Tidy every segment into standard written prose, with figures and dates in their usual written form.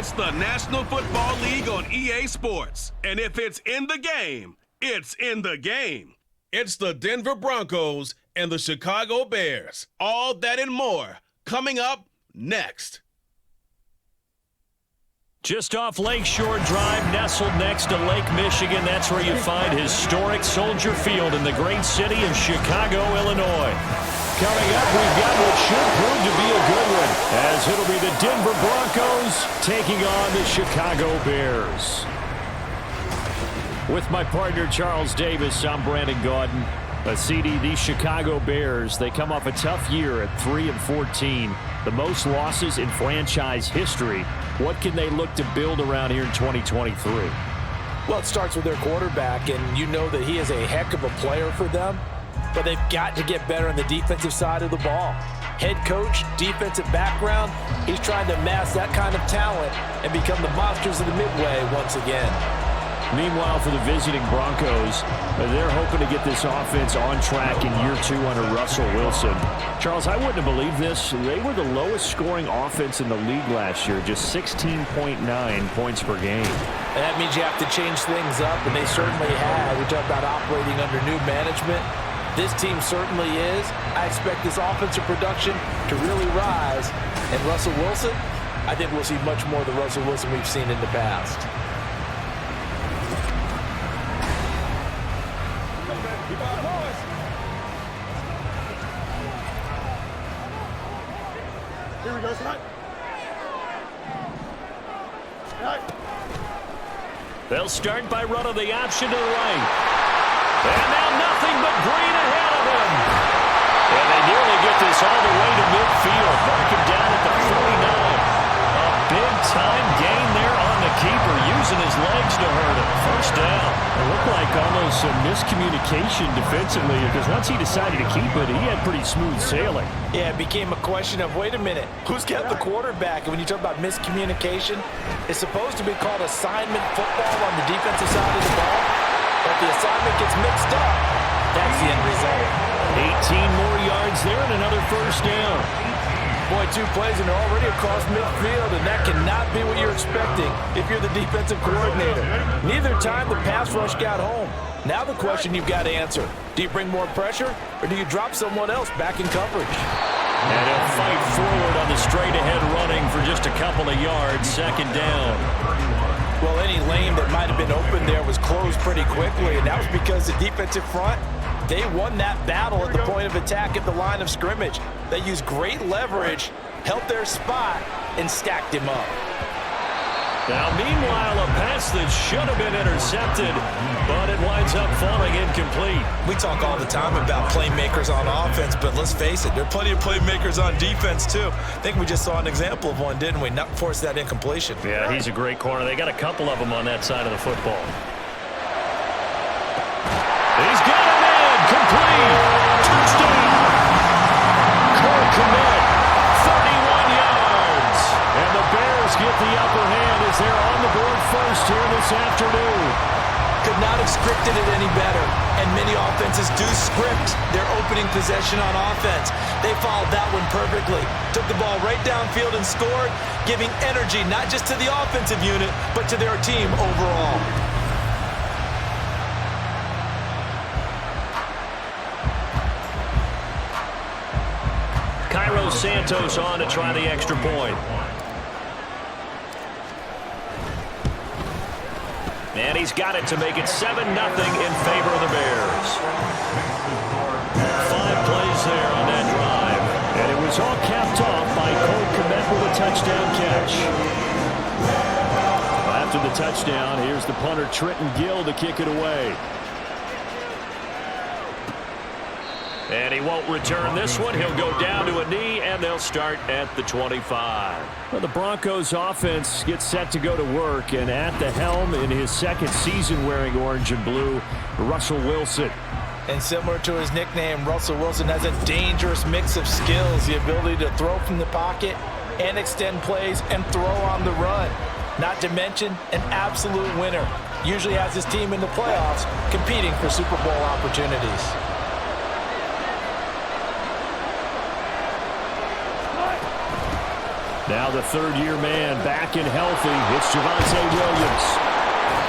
It's the National Football League on EA Sports. And if it's in the game, it's in the game. It's the Denver Broncos and the Chicago Bears. All that and more coming up next. Just off Lakeshore Drive, nestled next to Lake Michigan, that's where you find historic Soldier Field in the great city of Chicago, Illinois. Coming up, we've got what should prove to be a good one, as it'll be the Denver Broncos taking on the Chicago Bears. With my partner, Charles Davis, I'm Brandon Gaudin. CD, these Chicago Bears, they come off a tough year at 3-14, the most losses in franchise history. What can they look to build around here in 2023? Well, it starts with their quarterback, and you know that he is a heck of a player for them, but they've got to get better on the defensive side of the ball. Head coach, defensive background, he's trying to amass that kind of talent and become the monsters of the Midway once again. Meanwhile, for the visiting Broncos, they're hoping to get this offense on track in year 2 under Russell Wilson. Charles, I wouldn't have believed this. They were the lowest scoring offense in the league last year, just 16.9 points per game. And that means you have to change things up, and they certainly have. We talk about operating under new management. This team certainly is. I expect this offensive production to really rise. And Russell Wilson, I think we'll see much more of the Russell Wilson we've seen in the past. Here we go, tonight. They'll start by running the option to the right. And now nothing but green ahead of him. And they nearly get this all the way to midfield. Mark him down at the 49. A big-time gain there on the keeper, using his legs to hurt him. First down. It looked like almost some miscommunication defensively, because once he decided to keep it, he had pretty smooth sailing. Yeah, it became a question of, wait a minute, who's got the quarterback? And when you talk about miscommunication, it's supposed to be called assignment football on the defensive side of the ball. But the assignment gets mixed up. That's the end result. 18 more yards there and another first down. Boy, 2 plays and they're already across midfield, and that cannot be what you're expecting if you're the defensive coordinator. Neither time the pass rush got home. Now the question you've got to answer, do you bring more pressure or do you drop someone else back in coverage? And he'll fight forward on the straight-ahead running for just a couple of yards, second down. Well, any lane that might have been open there was closed pretty quickly, and that was because the defensive front, they won that battle at the point of attack at the line of scrimmage. They used great leverage, held their spot, and stacked him up. Now, meanwhile, a pass that should have been intercepted, but it winds up falling incomplete. We talk all the time about playmakers on offense, but let's face it, there are plenty of playmakers on defense, too. I think we just saw an example of one, didn't we? Not force that incompletion. Yeah, he's a great corner. They got a couple of them on that side of the football. He's got him in. Complete. Touchdown. Commit. 31 yards. And the Bears get the upper hand as they're on the board first here this afternoon. Could not have scripted it any better. And many offenses do script their opening possession on offense. They followed that one perfectly. Took the ball right downfield and scored, giving energy not just to the offensive unit, but to their team overall. Santos on to try the extra point. And he's got it to make it 7-0 in favor of the Bears. 5 plays there on that drive. And it was all capped off by Cole Kmet with a touchdown catch. After the touchdown, here's the punter Trenton Gill to kick it away. And he won't return this one. He'll go down to a knee, and they'll start at the 25. Well, the Broncos offense gets set to go to work, and at the helm in his second season wearing orange and blue, Russell Wilson. And similar to his nickname, Russell Wilson has a dangerous mix of skills, the ability to throw from the pocket and extend plays and throw on the run. Not to mention an absolute winner. Usually has his team in the playoffs competing for Super Bowl opportunities. Now the third-year man back and healthy. It's Javonte Williams.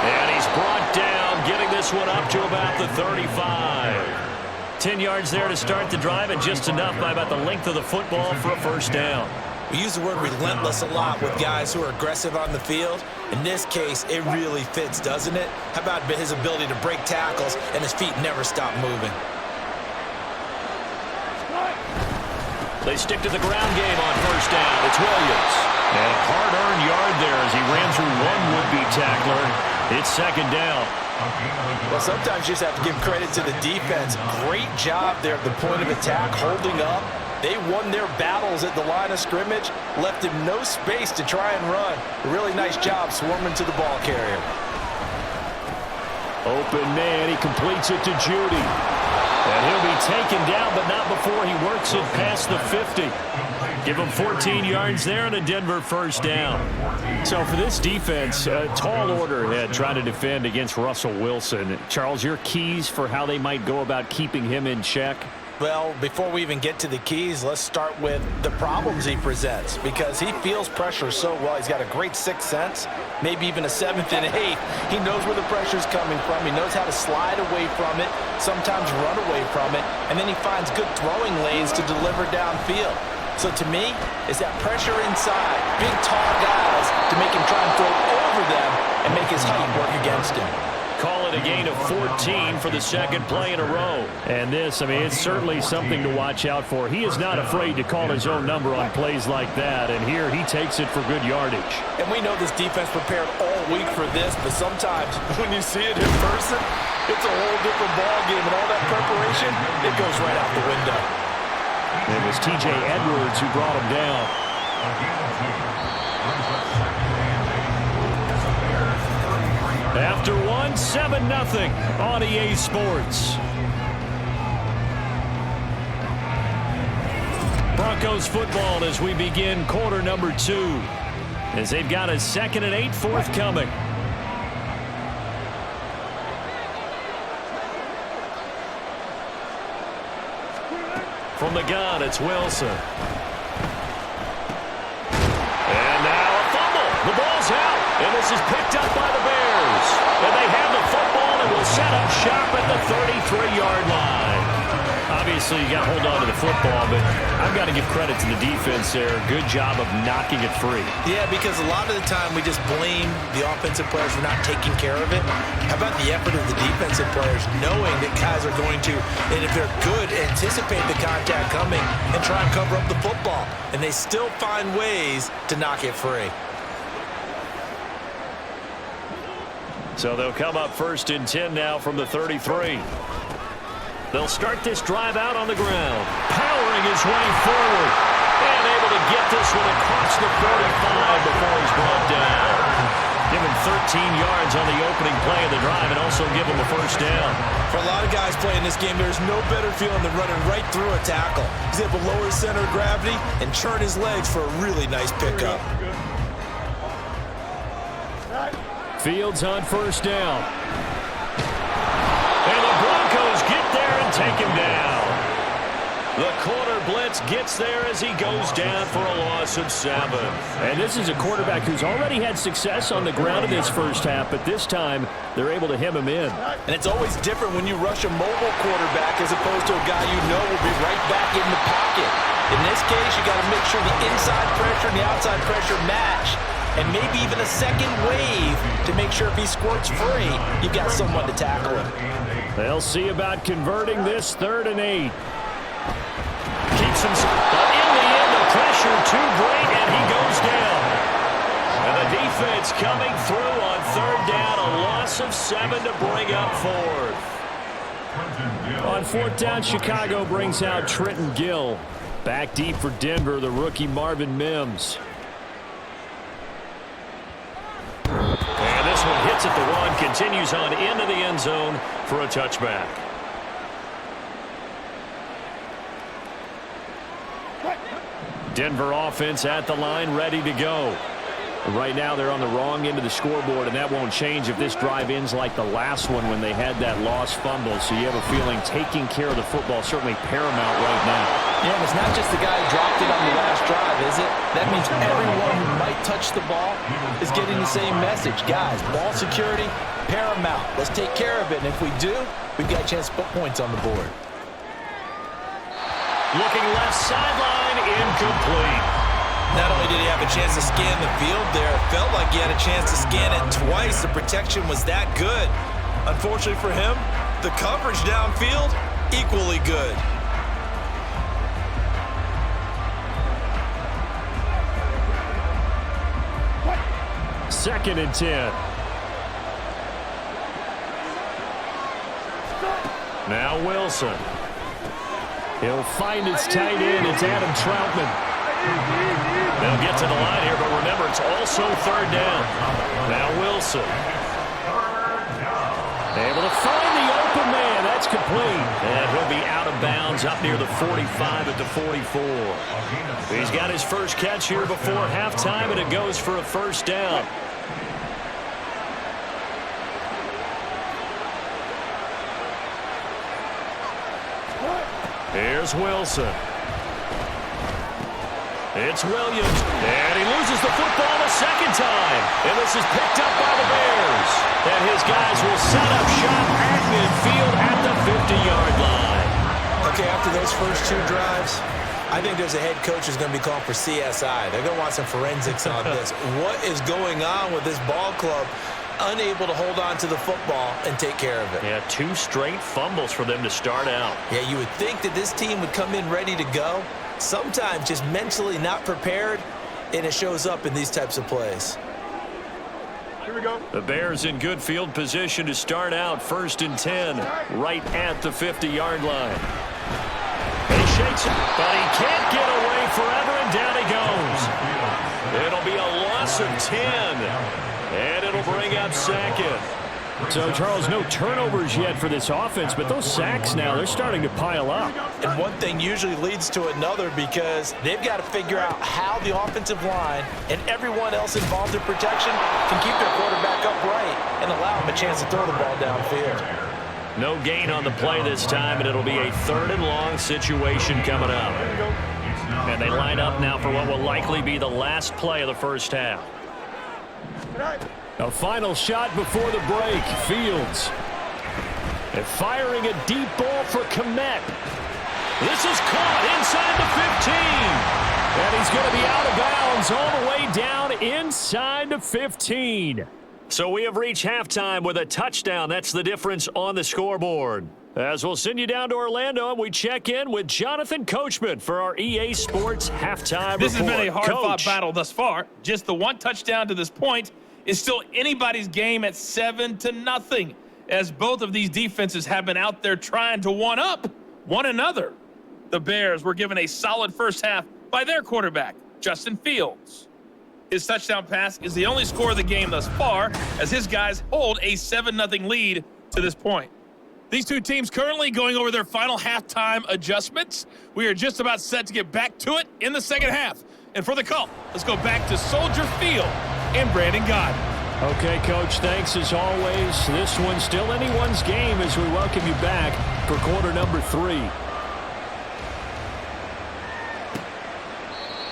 And he's brought down, getting this one up to about the 35. 10 yards there to start the drive, and just enough by about the length of the football for a first down. We use the word relentless a lot with guys who are aggressive on the field. In this case, it really fits, doesn't it? How about his ability to break tackles and his feet never stop moving? They stick to the ground game on first down. It's Williams. And a hard-earned yard there as he ran through one would-be tackler. It's second down. Well, sometimes you just have to give credit to the defense. Great job there at the point of attack, holding up. They won their battles at the line of scrimmage, left him no space to try and run. A really nice job swarming to the ball carrier. Open man, he completes it to Judy. And he'll be taken down, but not before he works it past the 50. Give him 14 yards there and a Denver first down. So for this defense, a tall order ahead trying to defend against Russell Wilson. Charles, your keys for how they might go about keeping him in check? Well, before we even get to the keys, let's start with the problems he presents, because he feels pressure so well. He's got a great sixth sense, maybe even a seventh and eighth. He knows where the pressure's coming from. He knows how to slide away from it, sometimes run away from it, and then he finds good throwing lanes to deliver downfield. So to me, it's that pressure inside, big, tall guys to make him try and throw over them and make his height work against him. Call it a gain of 14 for the second play in a row. And this, I mean, it's certainly something to watch out for. He is not afraid to call his own number on plays like that, and here he takes it for good yardage. And we know this defense prepared all week for this, but sometimes when you see it in person, it's a whole different ballgame, and all that preparation, it goes right out the window. It was T.J. Edwards who brought him down. After one, 7-0 on EA Sports. Broncos football as we begin quarter number 2. As they've got a 2nd and 8 forthcoming. From the gun, it's Wilson. And now a fumble. The ball's out. And this is picked up by the Bears. And they have the football and will set up shop at the 33-yard line. Obviously, you got to hold on to the football, but I've got to give credit to the defense there. Good job of knocking it free. Yeah, because a lot of the time we just blame the offensive players for not taking care of it. How about the effort of the defensive players knowing that guys are going to, and if they're good, anticipate the contact coming and try and cover up the football. And they still find ways to knock it free. So they'll come up 1st and 10 now from the 33. They'll start this drive out on the ground, powering his way forward, and able to get this one across the 45 before he's brought down. Give him 13 yards on the opening play of the drive and also give him a first down. For a lot of guys playing this game, there's no better feeling than running right through a tackle. He's able to lower his center of gravity and churn his legs for a really nice pickup. Fields on first down. And the Broncos get there and take him down. The corner blitz gets there as he goes down for a loss of 7. And this is a quarterback who's already had success on the ground in this first half, but this time they're able to hem him in. And it's always different when you rush a mobile quarterback as opposed to a guy you know will be right back in the pocket. In this case, you got to make sure the inside pressure and the outside pressure match. And maybe even a second wave to make sure if he squirts free, you've got someone to tackle him. They'll see about converting this 3rd and 8. Keeps him, but in the end, the pressure too great, and he goes down. And the defense coming through on 3rd down, a loss of 7 to bring up 4th. On 4th down, Chicago brings out Trenton Gill. Back deep for Denver, the rookie Marvin Mims. And this one hits at the 1, continues on into the end zone for a touchback. Denver offense at the line, ready to go. Right now they're on the wrong end of the scoreboard, and that won't change if this drive ends like the last one when they had that lost fumble. So you have a feeling taking care of the football certainly paramount right now. Yeah, it's not just the guy who dropped it on the last drive, is it? That means everyone who might touch the ball is getting the same message. Guys, ball security, paramount. Let's take care of it, and if we do, we've got a chance to put points on the board. Looking left sideline, incomplete. Not only did he have a chance to scan the field there, it felt like he had a chance to scan it twice. The protection was that good. Unfortunately for him, the coverage downfield, equally good. Second and 10. Now Wilson. He'll find his tight end. It's Adam Troutman. They'll get to the line here, but remember, it's also third down. Now Wilson. Able to find the open man. That's complete. And he'll be out of bounds up near the 45 at the 44. He's got his first catch here before halftime, and it goes for a first down. Here's Wilson. It's Williams, and he loses the football a second time. And this is picked up by the Bears. And his guys will set up shop at midfield at the 50-yard line. Okay, after those first two drives, I think there's a head coach who's going to be calling for CSI. They're going to want some forensics on this. What is going on with this ball club? Unable to hold on to the football and take care of it. Yeah, 2 straight fumbles for them to start out. Yeah, you would think that this team would come in ready to go. Sometimes just mentally not prepared, and it shows up in these types of plays. Here we go. The Bears in good field position to start out. 1st and 10, right at the 50-yard line. He shakes it, but he can't get away forever, and down he goes. It'll be a loss of 10. And it'll bring up second. So, Charles, no turnovers yet for this offense, but those sacks now, they're starting to pile up. And one thing usually leads to another because they've got to figure out how the offensive line and everyone else involved in protection can keep their quarterback upright and allow him a chance to throw the ball downfield. No gain on the play this time, and it'll be a 3rd and long situation coming up. And they line up now for what will likely be the last play of the first half. A final shot before the break. Fields. And firing a deep ball for Kmet. This is caught inside the 15. And he's going to be out of bounds all the way down inside the 15. So we have reached halftime with a touchdown. That's the difference on the scoreboard. As we'll send you down to Orlando, and we check in with Jonathan Coachman for our EA Sports halftime report. This has been a hard-fought battle thus far. Just the one touchdown to this point is still anybody's game at 7-0, as both of these defenses have been out there trying to one-up one another. The Bears were given a solid first half by their quarterback, Justin Fields. His touchdown pass is the only score of the game thus far, as his guys hold a 7-0 lead to this point. These two teams currently going over their final halftime adjustments. We are just about set to get back to it in the second half. And for the call, let's go back to Soldier Field and Brandon Gott. Okay, Coach, thanks as always. This one's still anyone's game as we welcome you back for quarter number 3.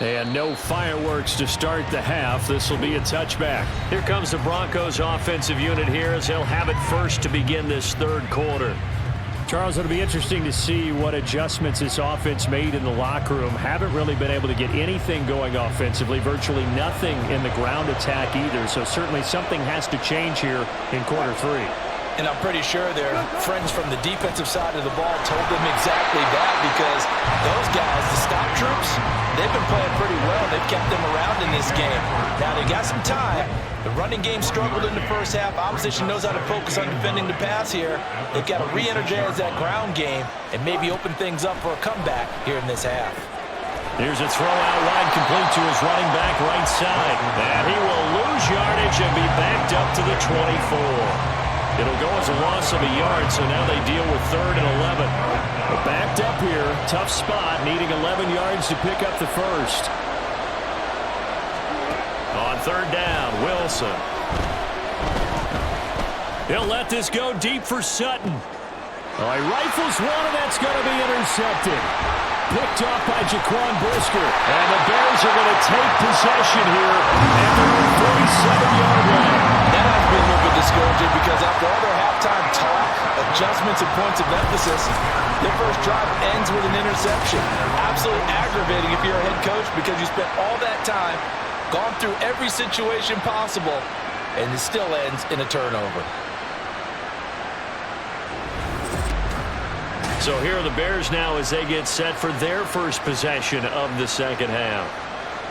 And no fireworks to start the half. This will be a touchback. Here comes the Broncos offensive unit here as they'll have it first to begin this third quarter. Charles, it'll be interesting to see what adjustments this offense made in the locker room. Haven't really been able to get anything going offensively, virtually nothing in the ground attack either. So certainly something has to change here in quarter 3. And I'm pretty sure their friends from the defensive side of the ball told them exactly that, because those guys, the stop troops, they've been playing pretty well. They've kept them around in this game. Now they got some time. The running game struggled in the first half. Opposition knows how to focus on defending the pass here. They've got to re-energize that ground game and maybe open things up for a comeback here in this half. Here's a throw out wide, complete to his running back right side. And he will lose yardage and be backed up to the 24. It'll go as a loss of a yard, so now they deal with 3rd and 11. But backed up here, tough spot, needing 11 yards to pick up the first. On 3rd down, Wilson. He'll let this go deep for Sutton. He rifles one, and that's going to be intercepted. picked off by Jaquan Brisker. And the Bears are going to take possession here at their own 47-yard line. That has to be a little bit discouraging because after all their halftime talk, adjustments, and points of emphasis, their first drive ends with an interception. Absolutely aggravating if you're a head coach because you spent all that time, gone through every situation possible, and it still ends in a turnover. So here are the Bears now as they get set for their first possession of the second half.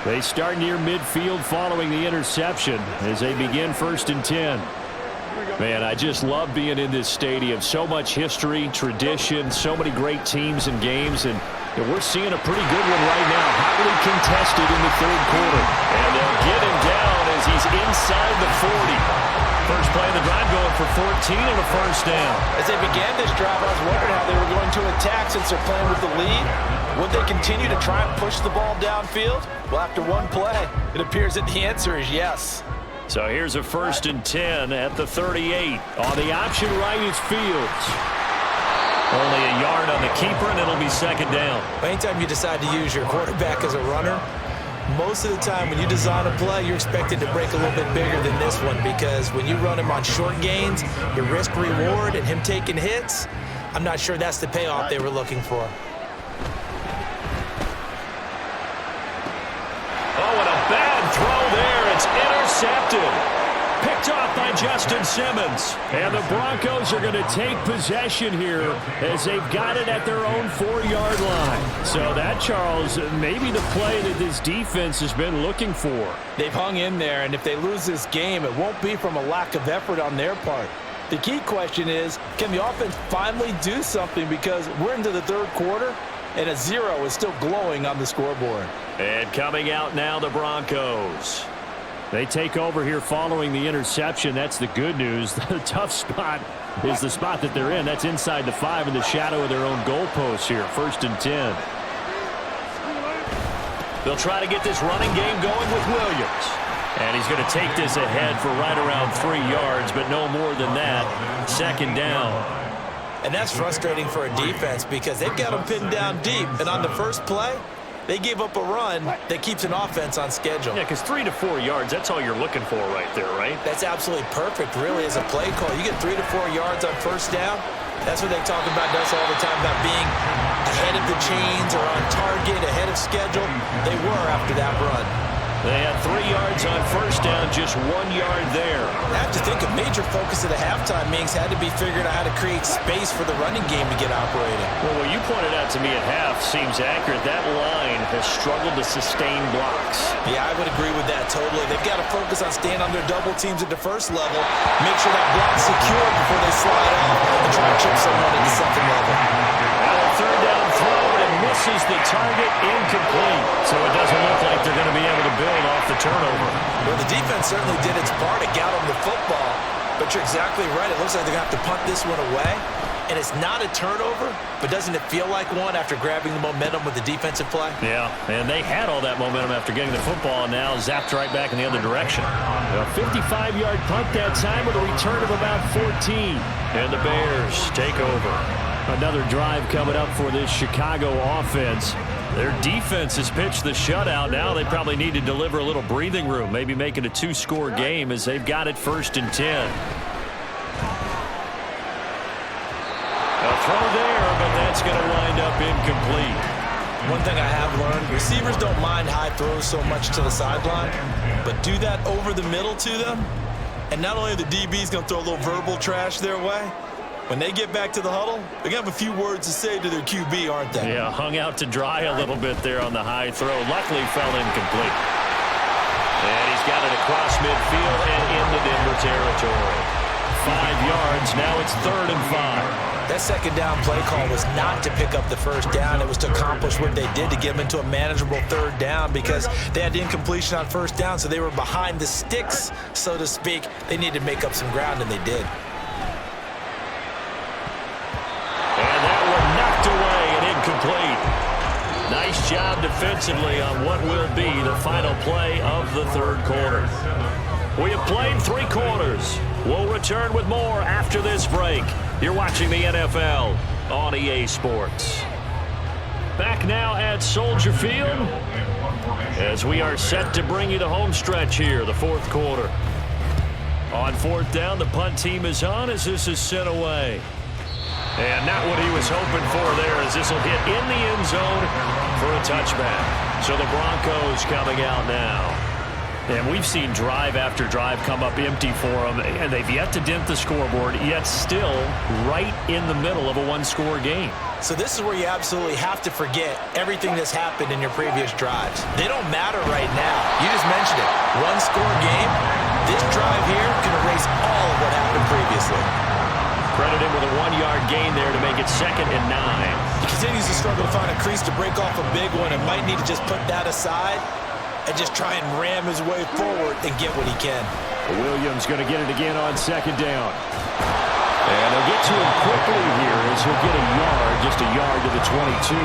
They start near midfield following the interception as they begin 1st and 10. Man, I just love being in this stadium. So much history, tradition, so many great teams and games, and we're seeing a pretty good one right now, hotly contested in the third quarter. And they'll get him down as he's inside the 40. First play of the drive going for 14 and a first down. As they began this drive, I was wondering how they were going to attack since they're playing with the lead. Would they continue to try and push the ball downfield? Well, after one play, it appears that the answer is yes. So here's a 1st and 10 at the 38. On the option right is Fields. Only a yard on the keeper, and it'll be second down. Anytime you decide to use your quarterback as a runner, most of the time when you design a play, you're expected to break a little bit bigger than this one because when you run him on short gains, your risk-reward and him taking hits, I'm not sure that's the payoff they were looking for. Oh, and a bad throw there. It's intercepted. Picked off by Justin Simmons. And the Broncos are going to take possession here as they've got it at their own 4-yard line. So that, Charles, maybe the play that this defense has been looking for. They've hung in there, and if they lose this game, it won't be from a lack of effort on their part. The key question is, can the offense finally do something because we're into the third quarter, and a 0 is still glowing on the scoreboard. And coming out now, the Broncos. They take over here following the interception. That's the good news. The tough spot is the spot that they're in. That's inside the 5 in the shadow of their own goalpost here. 1st and 10. They'll try to get this running game going with Williams. And he's going to take this ahead for right around 3 yards, but no more than that. Second down. And that's frustrating for a defense because they've got them pinned down deep. And on the first play, they gave up a run that keeps an offense on schedule. Yeah, because 3 to 4 yards, that's all you're looking for right there, right? That's absolutely perfect, really, as a play call. You get 3 to 4 yards on first down. That's what they talk about us all the time, about being ahead of the chains or on target, ahead of schedule. They were after that run. They had 3 yards on first down, just 1 yard there. I have to think a major focus of the halftime meetings had to be figuring out how to create space for the running game to get operating. Well, what you pointed out to me at half seems accurate. That line has struggled to sustain blocks. Yeah, I would agree with that totally. They've got to focus on staying on their double teams at the first level, make sure that block's secure before they slide off and try to chip someone at the second level. Now a third down throw, and it misses the target, incomplete. So it doesn't look like they're going to be able to build off the turnover. Well, the defense certainly did its part. It got them the football, but you're exactly right. It looks like they're going to have to punt this one away. And it's not a turnover, but doesn't it feel like one after grabbing the momentum with the defensive play? Yeah, and they had all that momentum after getting the football, and now zapped right back in the other direction. A 55-yard punt that time with a return of about 14. And the Bears take over. Another drive coming up for this Chicago offense. Their defense has pitched the shutout. Now they probably need to deliver a little breathing room, maybe make it a 2-score game as they've got it 1st and 10. A throw there, but that's going to wind up incomplete. One thing I have learned, receivers don't mind high throws so much to the sideline, but do that over the middle to them, and not only are the DBs going to throw a little verbal trash their way, when they get back to the huddle, they're going to have a few words to say to their QB, aren't they? Yeah, hung out to dry a little bit there on the high throw. Luckily fell incomplete. And he's got it across midfield and into Denver territory. 5 yards, now it's 3rd and 5. That second down play call was not to pick up the first down. It was to accomplish what they did to get them into a manageable 3rd down because they had the incompletion on first down, so they were behind the sticks, so to speak. They needed to make up some ground, and they did. And that one knocked away and incomplete. Nice job defensively on what will be the final play of the third quarter. We have played 3 quarters. We'll return with more after this break. You're watching the NFL on EA Sports. Back now at Soldier Field as we are set to bring you the home stretch here, the fourth quarter. On fourth down, the punt team is on as this is sent away. And not what he was hoping for there, as this will hit in the end zone for a touchback. So the Broncos coming out now. And we've seen drive after drive come up empty for them, and they've yet to dent the scoreboard, yet still right in the middle of a one-score game. So this is where you absolutely have to forget everything that's happened in your previous drives. They don't matter right now. You just mentioned it. One-score game. This drive here can erase all of what happened previously. Credit him with a 1-yard gain there to make it 2nd and 9. He continues to struggle to find a crease to break off a big one and might need to just put that aside and just try and ram his way forward and get what he can. Williams going to get it again on 2nd down. And they'll get to him quickly here as he'll get a yard, just a yard to the 22.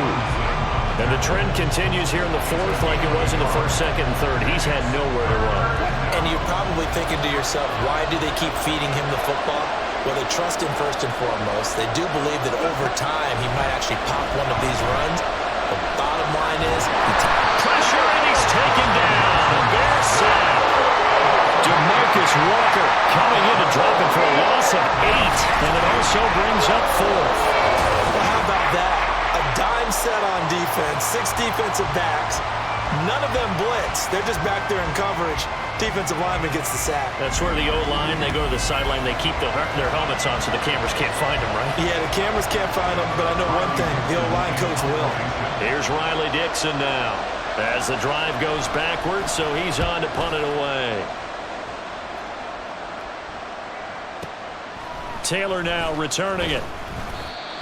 And the trend continues here in the fourth like it was in the first, second, and third. He's had nowhere to run. And you're probably thinking to yourself, why do they keep feeding him the football? Well, they trust him first and foremost. They do believe that over time he might actually pop one of these runs. The bottom line is pressure, and he's taken down. A Bear sack. DeMarcus Walker coming in to drop it for a loss of 8. And it also brings up 4th. Well, how about that? A dime set on defense, 6 defensive backs. None of them blitz. They're just back there in coverage. Defensive lineman gets the sack. That's where the O-line, they go to the sideline, they keep their helmets on so the cameras can't find them, right? Yeah, the cameras can't find them, but I know one thing. The O-line coach will. Here's Riley Dixon now as the drive goes backwards, so he's on to punt it away. Taylor now returning it.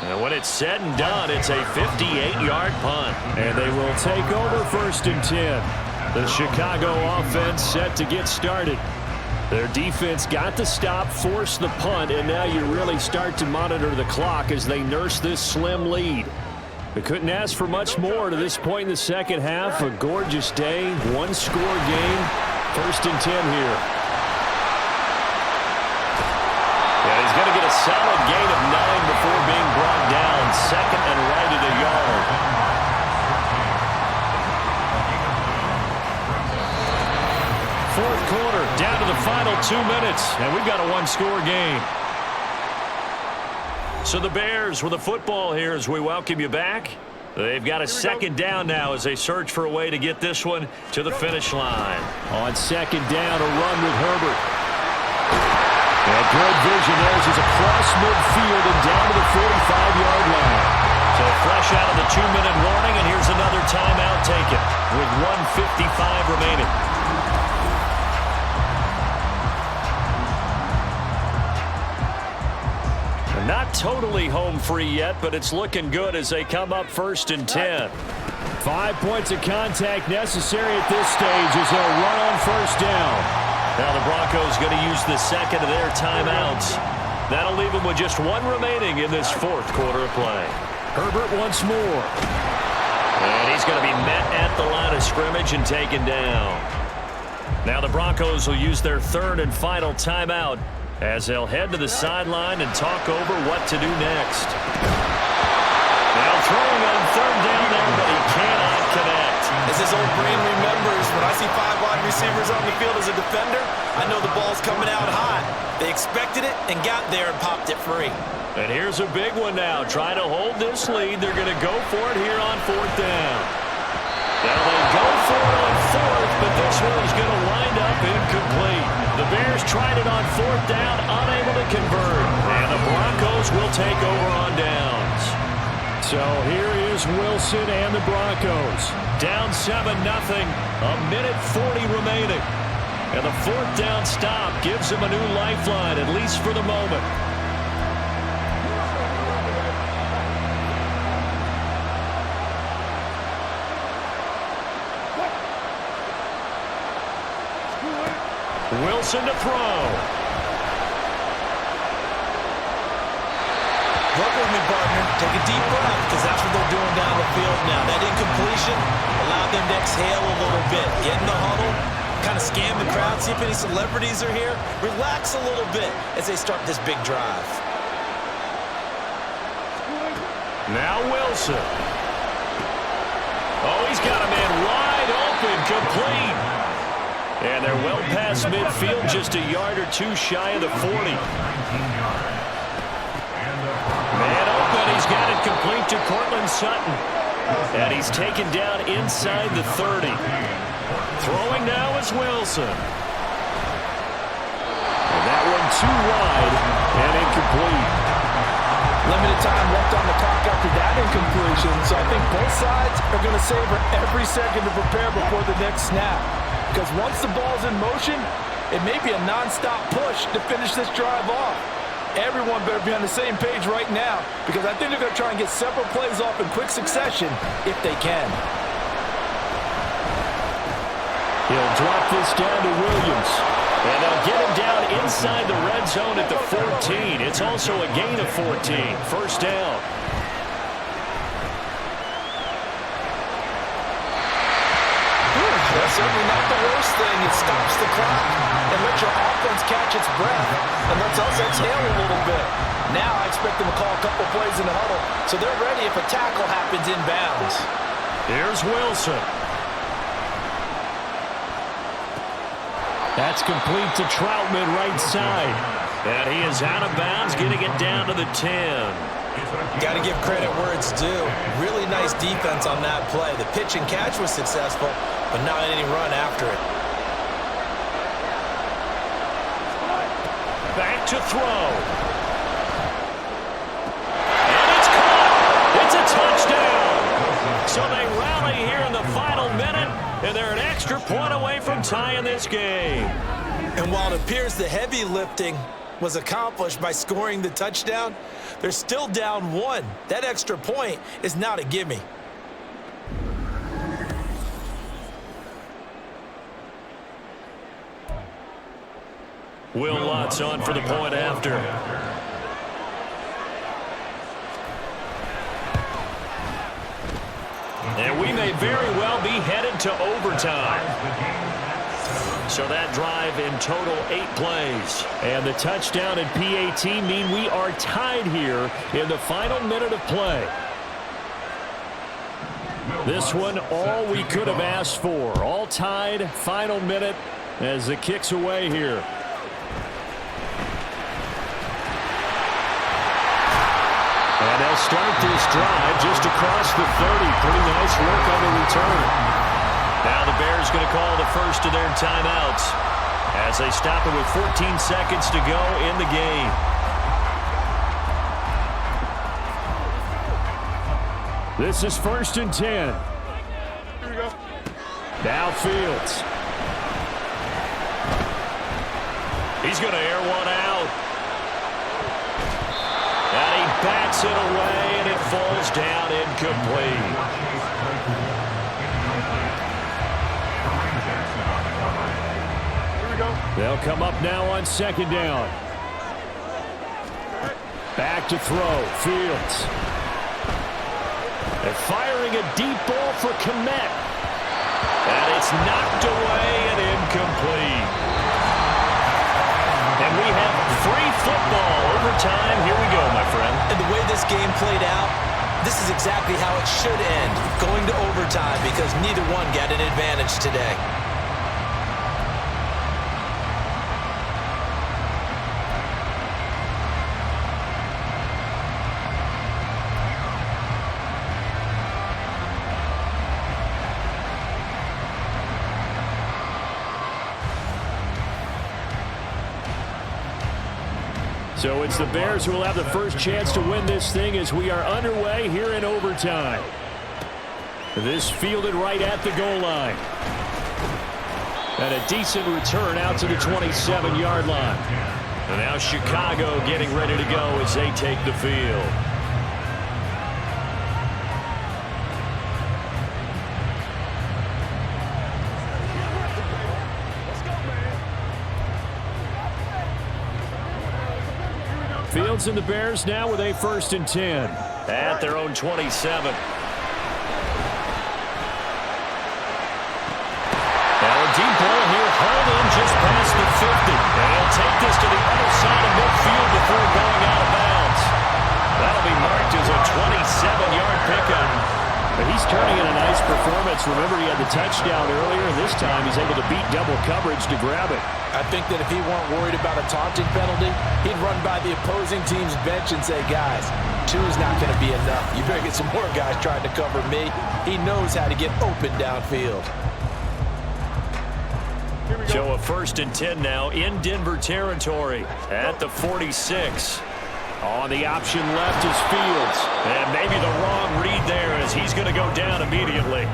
And when it's said and done, it's a 58-yard punt. And they will take over 1st and 10. The Chicago offense set to get started. Their defense got the stop, forced the punt, and now you really start to monitor the clock as they nurse this slim lead. They couldn't ask for much more to this point in the second half. A gorgeous day, one-score game, 1st and 10 here. Yeah, he's going to get a solid gain of 9 before being brought down. 2nd and right at a yard. Fourth quarter, down to the final 2 minutes, and we've got a one-score game. So the Bears with the football here as we welcome you back. They've got a 2nd down now as they search for a way to get this one to the finish line. On 2nd down, a run with Herbert. And good vision there as he's across midfield and down to the 45-yard line. So fresh out of the 2-minute warning, and here's another timeout taken with 1:55 remaining. They're not totally home free yet, but it's looking good as they come up 1st and 10. 5 points of contact necessary at this stage as they'll run on 1st down. Now the Broncos going to use the 2nd of their timeouts. That'll leave them with just 1 remaining in this 4th quarter of play. Herbert once more. And he's going to be met at the line of scrimmage and taken down. Now the Broncos will use their 3rd and final timeout as they'll head to the sideline and talk over what to do next. Now throwing on 3rd down there, but he cannot connect. As his old brain remembers, when I see 5 wide receivers on the field as a defender, I know the ball's coming out hot. They expected it and got there and popped it free. And here's a big one now. Trying to hold this lead. They're going to go for it here on 4th down. Now they go for it on 4th, but this one is going to wind up incomplete. The Bears tried it on 4th down, unable to convert. And the Broncos will take over on downs. So here is Wilson and the Broncos. Down 7-0, a minute 40 remaining. And the 4th down stop gives them a new lifeline, at least for the moment. Wilson to throw. Work with me, partner. Take a deep breath, because that's what they're doing down the field now. That incompletion allowed them to exhale a little bit. Get in the huddle, kind of scan the crowd, see if any celebrities are here. Relax a little bit as they start this big drive. Now Wilson. He's got a man wide open, complete. And they're well past midfield, just a yard or two shy of the 40. Man open, he's got it complete to Cortland Sutton. And he's taken down inside the 30. Throwing now is Wilson. And that one too wide and incomplete. Limited time left on the clock after that incompletion, so I think both sides are going to savor every second to prepare before the next snap. Because once the ball's in motion, it may be a non-stop push to finish this drive off. Everyone better be on the same page right now, because I think they're going to try and get several plays off in quick succession if they can. He'll drop this down to Williams. And they'll get him down inside the red zone at the 14. It's also a gain of 14. First down. That's certainly not the worst thing. It stops the clock and lets your offense catch its breath and lets us exhale a little bit. Now I expect them to call a couple plays in the huddle so they're ready if a tackle happens inbounds. Here's Wilson. That's complete to Troutman right side. And he is out of bounds, getting it down to the 10. Got to give credit where it's due. Really nice defense on that play. The pitch and catch was successful, but not any run after it. Back to throw. And it's caught. It's a touchdown. So they rally here in the final minute, and they're an extra point away from tying this game. And while it appears the heavy lifting was accomplished by scoring the touchdown, they're still down one. That extra point is not a gimme. Will Lutz on for the point after. And we may very well be headed to overtime. So that drive in total 8 plays. And the touchdown and PAT mean we are tied here in the final minute of play. This one, all we could have asked for. All tied, final minute as the kick's away here. And they'll start this drive just across the 30. Pretty nice work on the return. Now the Bears going to call the first of their timeouts as they stop it with 14 seconds to go in the game. This is 1st and 10. Here we go. Now Fields. He's going to air one out. And he backs it away, and it falls down incomplete. They'll come up now on 2nd down. Back to throw. Fields. They're firing a deep ball for Kmet. And it's knocked away and incomplete. And we have free football overtime. Here we go, my friend. And the way this game played out, this is exactly how it should end. Going to overtime because neither one got an advantage today. So it's the Bears who will have the first chance to win this thing as we are underway here in overtime. This fielded right at the goal line. And a decent return out to the 27-yard line. And now Chicago getting ready to go as they take the field. Fields and the Bears now with a 1st and 10 at their own 27. Now a deep ball here, hauled in just past the 50. And he'll take this to the other side of midfield before going out of bounds. That'll be marked as a 27-yard pickup. But he's turning in a nice performance. Remember, he had the touchdown earlier, and this time he's able to beat double coverage to grab it. I think that if he weren't worried about a taunting penalty, he'd run by the opposing team's bench and say, guys, 2 is not going to be enough. You better get some more guys trying to cover me. He knows how to get open downfield. So a 1st and 10 now in Denver territory at the 46. On the option left is Fields. And maybe the wrong read there as he's going to go down immediately.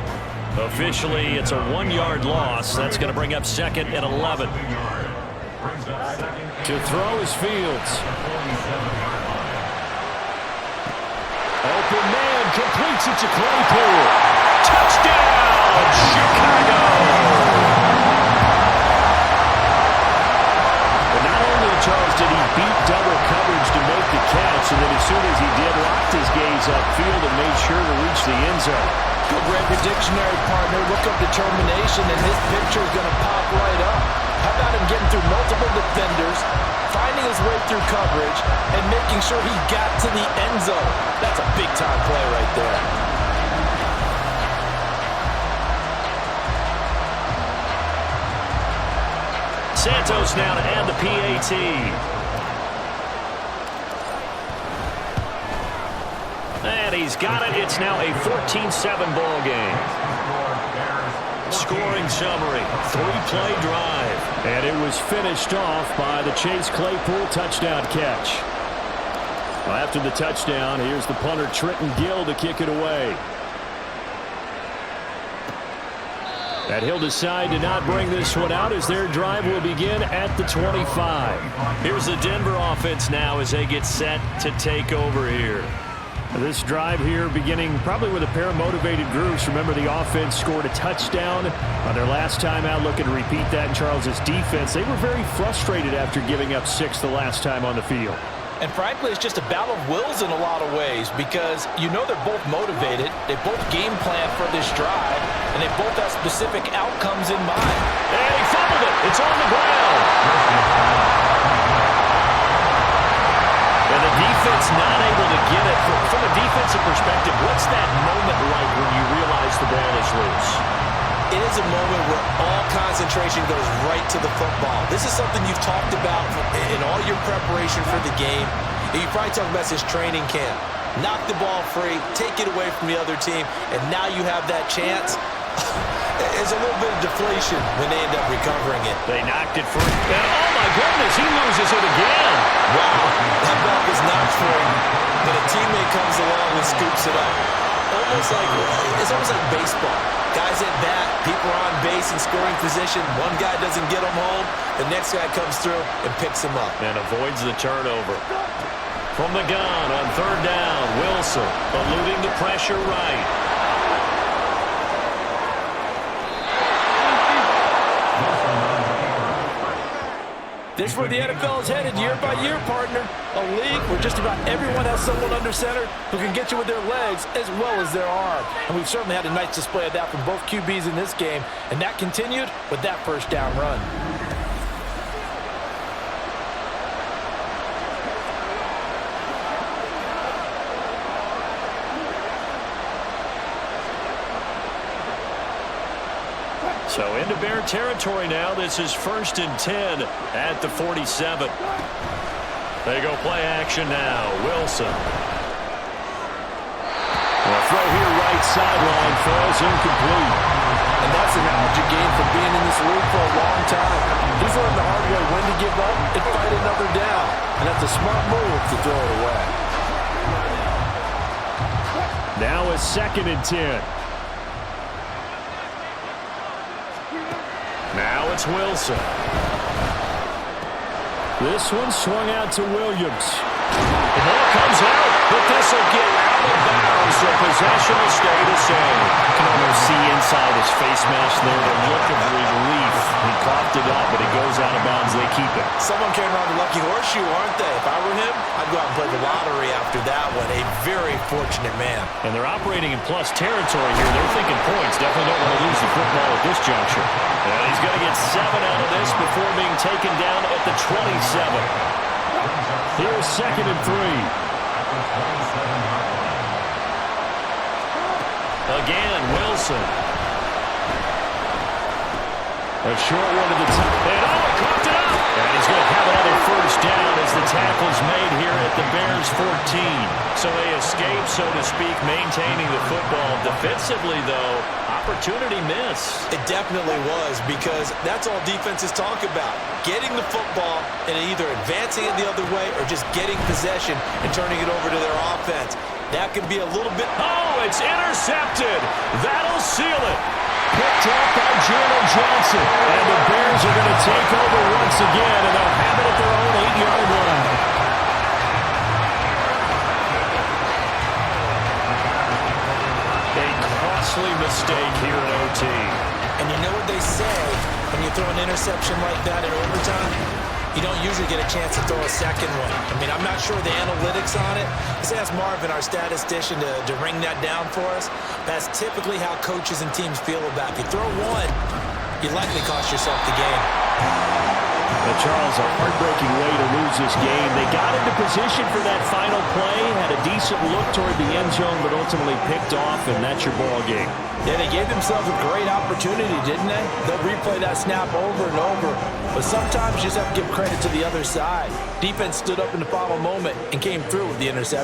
Officially, it's a 1-yard loss. That's going to bring up 2nd and 11. To throw is Fields. Open man completes it to Claypool. Touchdown, Chicago! Charles, did he beat double coverage to make the catch, and then as soon as he did, locked his gaze upfield and made sure to reach the end zone. Go grab your dictionary, partner. Look up determination, and his picture is going to pop right up. How about him getting through multiple defenders, finding his way through coverage, and making sure he got to the end zone? That's a big-time play right there. Santos now to add the PAT. And he's got it. It's now a 14-7 ball game. Scoring summary, 3-play drive. And it was finished off by the Chase Claypool touchdown catch. Well, after the touchdown, here's the punter Trenton Gill to kick it away. And he'll decide to not bring this one out as their drive will begin at the 25. Here's the Denver offense now as they get set to take over here. This drive here beginning probably with a pair of motivated groups. Remember, the offense scored a touchdown on their last time out, looking to repeat that in Charles's defense. They were very frustrated after giving up 6 the last time on the field. And frankly, it's just a battle of wills in a lot of ways because you know they're both motivated, they both game plan for this drive, and they both have specific outcomes in mind. And he fumbled it. It's on the ground. And the defense not able to get it. From a defensive perspective, what's that moment like when you realize the ball is loose? It is a moment where all concentration goes right to the football. This is something you've talked about in all your preparation for the game. You probably talked about this training camp. Knock the ball free, take it away from the other team, and now you have that chance. There's a little bit of deflation when they end up recovering it. They knocked it free. And oh my goodness, he loses it again. Wow, that ball was knocked free, but a teammate comes along and scoops it up. It's almost like baseball. Guys at bat, people are on base in scoring position. One guy doesn't get them home. The next guy comes through and picks them up. And avoids the turnover. From the gun on 3rd down, Wilson eluding the pressure right. This is where the NFL is headed year by year, partner. A league where just about everyone has someone under center who can get you with their legs as well as their arm. And we've certainly had a nice display of that from both QBs in this game. And that continued with that 1st down run. So into Bear territory now. This is 1st and 10 at the 47. They go play action now. Wilson. The throw here right sideline falls incomplete. And that's an knowledge gained from being in this league for a long time. He's learned the hard way when to give up and fight another down. And that's a smart move to throw it away. Now a 2nd and 10. Now it's Wilson. This one swung out to Williams. The ball comes out, but this will get out of bounds, so possession will stay the same. You can almost see inside his face mask there the look of relief. He coughed it up, but it goes out of bounds. They keep it. Someone came around the lucky horseshoe, aren't they? If I were him, I'd go out and play the lottery after that one. A very fortunate man. And they're operating in plus territory here. They're thinking points. Definitely don't want to lose the football at this juncture. And he's going to get 7 out of this before being taken down at the 27. Here's 2nd and 3. Again, Wilson. A short one to the top. And he cooked it up. And he's going to have another first down as the tackle's made here at the Bears 14. So they escape, so to speak, maintaining the football. Defensively, though, opportunity miss. It definitely was, because that's all defenses talk about. Getting the football and either advancing it the other way or just getting possession and turning it over to their offense. That could be a little bit... Oh, it's intercepted. That'll seal it. Picked up by Jalen Johnson. And the Bears are going to take over once again, and they'll have it at their own 8-yard line. A costly mistake here in OT. And you know what they say, when you throw an interception like that in overtime, you don't usually get a chance to throw a second one. I mean, I'm not sure the analytics on it. Let's ask Marvin, our statistician, to ring that down for us. That's typically how coaches and teams feel about it. If you throw one, you likely cost yourself the game. But Charles, a heartbreaking way to lose this game. They got into position for that final play, had a decent look toward the end zone, but ultimately picked off, and that's your ball game. Yeah, they gave themselves a great opportunity, didn't they? They'll replay that snap over and over. But sometimes you just have to give credit to the other side. Defense stood up in the final moment and came through with the interception.